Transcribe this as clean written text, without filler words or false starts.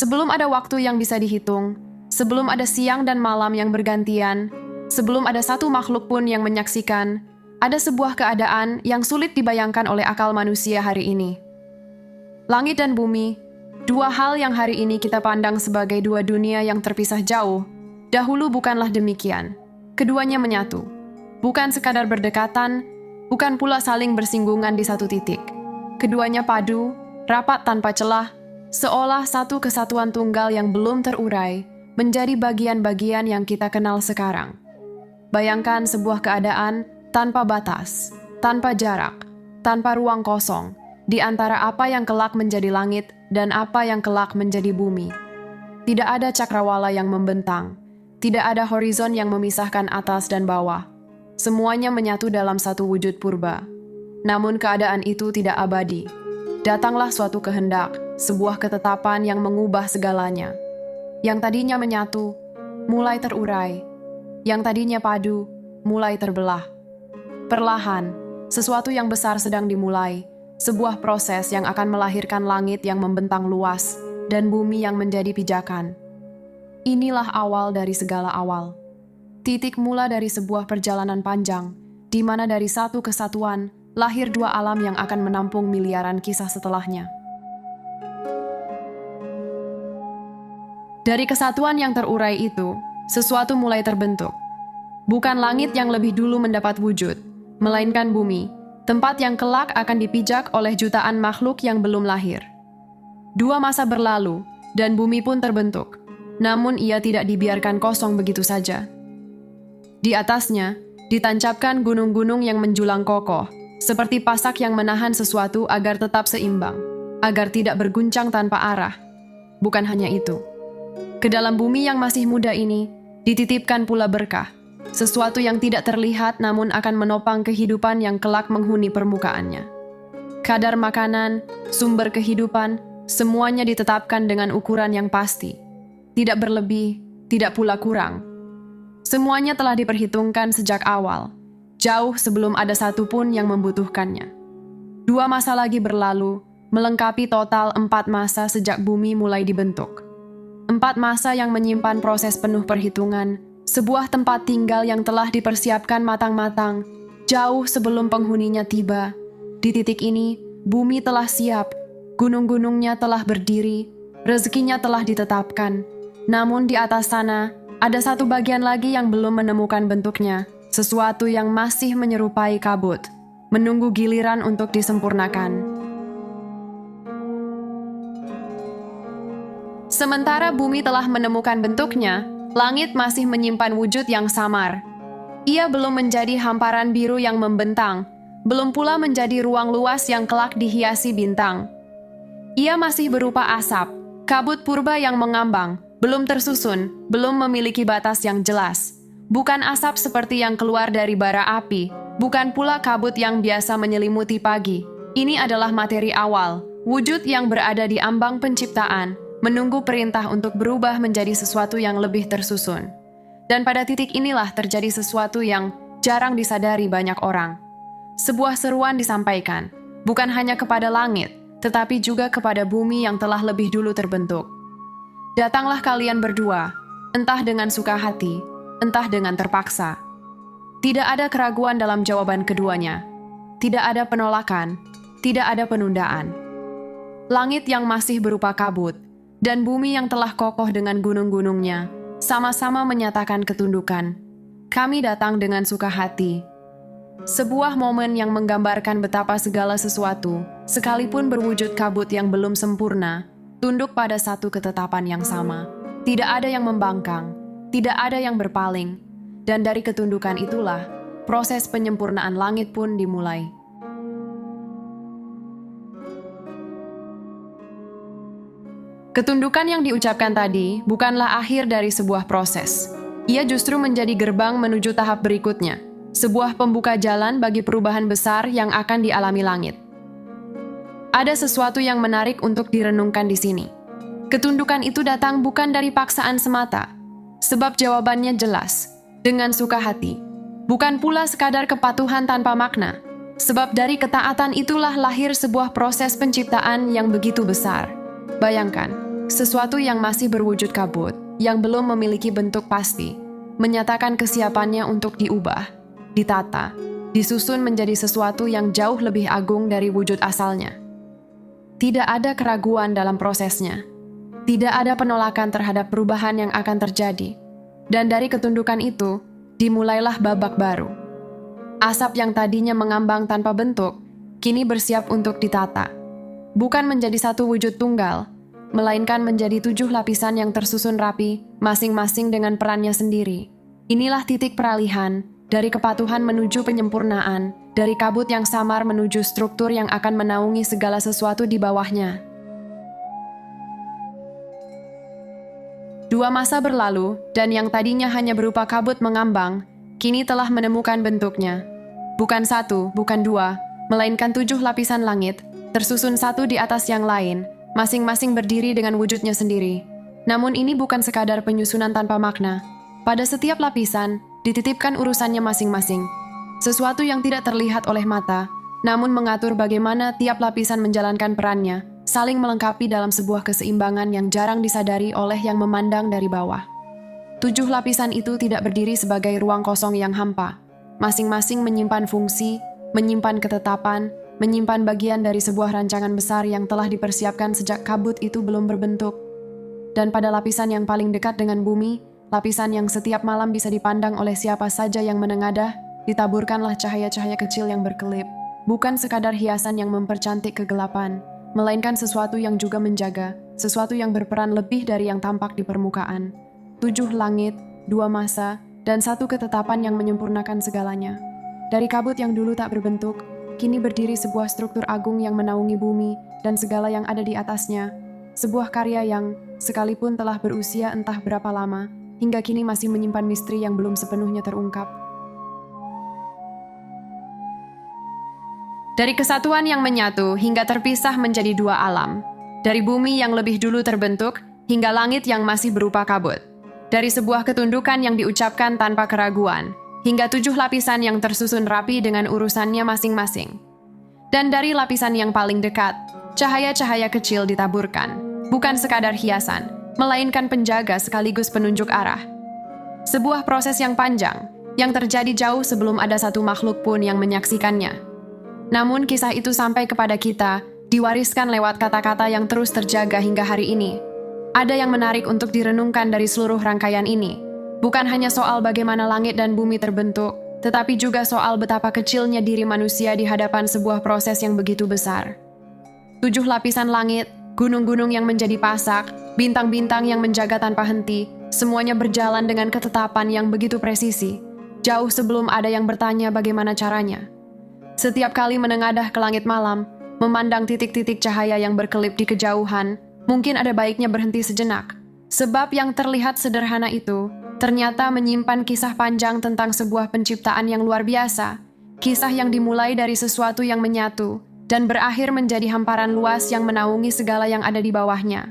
Sebelum ada waktu yang bisa dihitung, sebelum ada siang dan malam yang bergantian, sebelum ada satu makhluk pun yang menyaksikan, ada sebuah keadaan yang sulit dibayangkan oleh akal manusia hari ini. Langit dan bumi, dua hal yang hari ini kita pandang sebagai dua dunia yang terpisah jauh, dahulu bukanlah demikian. Keduanya menyatu. Bukan sekadar berdekatan, bukan pula saling bersinggungan di satu titik. Keduanya padu, rapat tanpa celah, seolah satu kesatuan tunggal yang belum terurai, menjadi bagian-bagian yang kita kenal sekarang. Bayangkan sebuah keadaan tanpa batas, tanpa jarak, tanpa ruang kosong, di antara apa yang kelak menjadi langit dan apa yang kelak menjadi bumi. Tidak ada cakrawala yang membentang, tidak ada horizon yang memisahkan atas dan bawah. Semuanya menyatu dalam satu wujud purba. Namun keadaan itu tidak abadi. Datanglah suatu kehendak, sebuah ketetapan yang mengubah segalanya. Yang tadinya menyatu, mulai terurai. Yang tadinya padu, mulai terbelah. Perlahan, sesuatu yang besar sedang dimulai, sebuah proses yang akan melahirkan langit yang membentang luas dan bumi yang menjadi pijakan. Inilah awal dari segala awal. Titik mula dari sebuah perjalanan panjang, di mana dari satu kesatuan, lahir dua alam yang akan menampung miliaran kisah setelahnya. Dari kesatuan yang terurai itu, sesuatu mulai terbentuk. Bukan langit yang lebih dulu mendapat wujud, melainkan bumi, tempat yang kelak akan dipijak oleh jutaan makhluk yang belum lahir. Dua masa berlalu, dan bumi pun terbentuk. Namun ia tidak dibiarkan kosong begitu saja. Di atasnya, ditancapkan gunung-gunung yang menjulang kokoh, seperti pasak yang menahan sesuatu agar tetap seimbang, agar tidak berguncang tanpa arah. Bukan hanya itu. Ke dalam bumi yang masih muda ini, dititipkan pula berkah, sesuatu yang tidak terlihat namun akan menopang kehidupan yang kelak menghuni permukaannya. Kadar makanan, sumber kehidupan, semuanya ditetapkan dengan ukuran yang pasti. Tidak berlebih, tidak pula kurang. Semuanya telah diperhitungkan sejak awal, jauh sebelum ada satu pun yang membutuhkannya. Dua masa lagi berlalu, melengkapi total 4 masa sejak bumi mulai dibentuk. 4 masa yang menyimpan proses penuh perhitungan, sebuah tempat tinggal yang telah dipersiapkan matang-matang, jauh sebelum penghuninya tiba. Di titik ini, bumi telah siap, gunung-gunungnya telah berdiri, rezekinya telah ditetapkan. Namun di atas sana, ada satu bagian lagi yang belum menemukan bentuknya, sesuatu yang masih menyerupai kabut, menunggu giliran untuk disempurnakan. Sementara bumi telah menemukan bentuknya, langit masih menyimpan wujud yang samar. Ia belum menjadi hamparan biru yang membentang, belum pula menjadi ruang luas yang kelak dihiasi bintang. Ia masih berupa asap, kabut purba yang mengambang, belum tersusun, belum memiliki batas yang jelas. Bukan asap seperti yang keluar dari bara api, bukan pula kabut yang biasa menyelimuti pagi. Ini adalah materi awal, wujud yang berada di ambang penciptaan, menunggu perintah untuk berubah menjadi sesuatu yang lebih tersusun. Dan pada titik inilah terjadi sesuatu yang jarang disadari banyak orang. Sebuah seruan disampaikan, bukan hanya kepada langit, tetapi juga kepada bumi yang telah lebih dulu terbentuk. Datanglah kalian berdua, entah dengan suka hati, entah dengan terpaksa. Tidak ada keraguan dalam jawaban keduanya. Tidak ada penolakan, tidak ada penundaan. Langit yang masih berupa kabut, dan bumi yang telah kokoh dengan gunung-gunungnya, sama-sama menyatakan ketundukan. Kami datang dengan suka hati. Sebuah momen yang menggambarkan betapa segala sesuatu, sekalipun berwujud kabut yang belum sempurna, tunduk pada satu ketetapan yang sama. Tidak ada yang membangkang, tidak ada yang berpaling, dan dari ketundukan itulah, proses penyempurnaan langit pun dimulai. Ketundukan yang diucapkan tadi bukanlah akhir dari sebuah proses. Ia justru menjadi gerbang menuju tahap berikutnya, sebuah pembuka jalan bagi perubahan besar yang akan dialami langit. Ada sesuatu yang menarik untuk direnungkan di sini. Ketundukan itu datang bukan dari paksaan semata, sebab jawabannya jelas, dengan suka hati. Bukan pula sekadar kepatuhan tanpa makna, sebab dari ketaatan itulah lahir sebuah proses penciptaan yang begitu besar. Bayangkan, Sesuatu yang masih berwujud kabut, yang belum memiliki bentuk pasti, menyatakan kesiapannya untuk diubah, ditata, disusun menjadi sesuatu yang jauh lebih agung dari wujud asalnya. Tidak ada keraguan dalam prosesnya. Tidak ada penolakan terhadap perubahan yang akan terjadi. Dan dari ketundukan itu, dimulailah babak baru. Asap yang tadinya mengambang tanpa bentuk, kini bersiap untuk ditata. Bukan menjadi satu wujud tunggal, melainkan menjadi 7 lapisan yang tersusun rapi, masing-masing dengan perannya sendiri. Inilah titik peralihan, dari kepatuhan menuju penyempurnaan, dari kabut yang samar menuju struktur yang akan menaungi segala sesuatu di bawahnya. 2 masa berlalu, dan yang tadinya hanya berupa kabut mengambang, kini telah menemukan bentuknya. Bukan 1, bukan 2, melainkan 7 lapisan langit, tersusun satu di atas yang lain, masing-masing berdiri dengan wujudnya sendiri. Namun ini bukan sekadar penyusunan tanpa makna. Pada setiap lapisan, dititipkan urusannya masing-masing. Sesuatu yang tidak terlihat oleh mata, namun mengatur bagaimana tiap lapisan menjalankan perannya, saling melengkapi dalam sebuah keseimbangan yang jarang disadari oleh yang memandang dari bawah. 7 lapisan itu tidak berdiri sebagai ruang kosong yang hampa. Masing-masing menyimpan fungsi, menyimpan ketetapan, menyimpan bagian dari sebuah rancangan besar yang telah dipersiapkan sejak kabut itu belum berbentuk. Dan pada lapisan yang paling dekat dengan bumi, lapisan yang setiap malam bisa dipandang oleh siapa saja yang menengadah, ditaburkanlah cahaya-cahaya kecil yang berkelip. Bukan sekadar hiasan yang mempercantik kegelapan, melainkan sesuatu yang juga menjaga, sesuatu yang berperan lebih dari yang tampak di permukaan. 7 langit, 2 masa, dan 1 ketetapan yang menyempurnakan segalanya. Dari kabut yang dulu tak berbentuk, kini berdiri sebuah struktur agung yang menaungi bumi dan segala yang ada di atasnya. Sebuah karya yang, sekalipun telah berusia entah berapa lama, hingga kini masih menyimpan misteri yang belum sepenuhnya terungkap. Dari kesatuan yang menyatu hingga terpisah menjadi 2 alam. Dari bumi yang lebih dulu terbentuk hingga langit yang masih berupa kabut. Dari sebuah ketundukan yang diucapkan tanpa keraguan, hingga 7 lapisan yang tersusun rapi dengan urusannya masing-masing. Dan dari lapisan yang paling dekat, cahaya-cahaya kecil ditaburkan, bukan sekadar hiasan, melainkan penjaga sekaligus penunjuk arah. Sebuah proses yang panjang, yang terjadi jauh sebelum ada satu makhluk pun yang menyaksikannya. Namun kisah itu sampai kepada kita, diwariskan lewat kata-kata yang terus terjaga hingga hari ini. Ada yang menarik untuk direnungkan dari seluruh rangkaian ini. Bukan hanya soal bagaimana langit dan bumi terbentuk, tetapi juga soal betapa kecilnya diri manusia di hadapan sebuah proses yang begitu besar. 7 lapisan langit, gunung-gunung yang menjadi pasak, bintang-bintang yang menjaga tanpa henti, semuanya berjalan dengan ketetapan yang begitu presisi, jauh sebelum ada yang bertanya bagaimana caranya. Setiap kali menengadah ke langit malam, memandang titik-titik cahaya yang berkelip di kejauhan, mungkin ada baiknya berhenti sejenak. Sebab yang terlihat sederhana itu, ternyata menyimpan kisah panjang tentang sebuah penciptaan yang luar biasa. Kisah yang dimulai dari sesuatu yang menyatu, dan berakhir menjadi hamparan luas yang menaungi segala yang ada di bawahnya.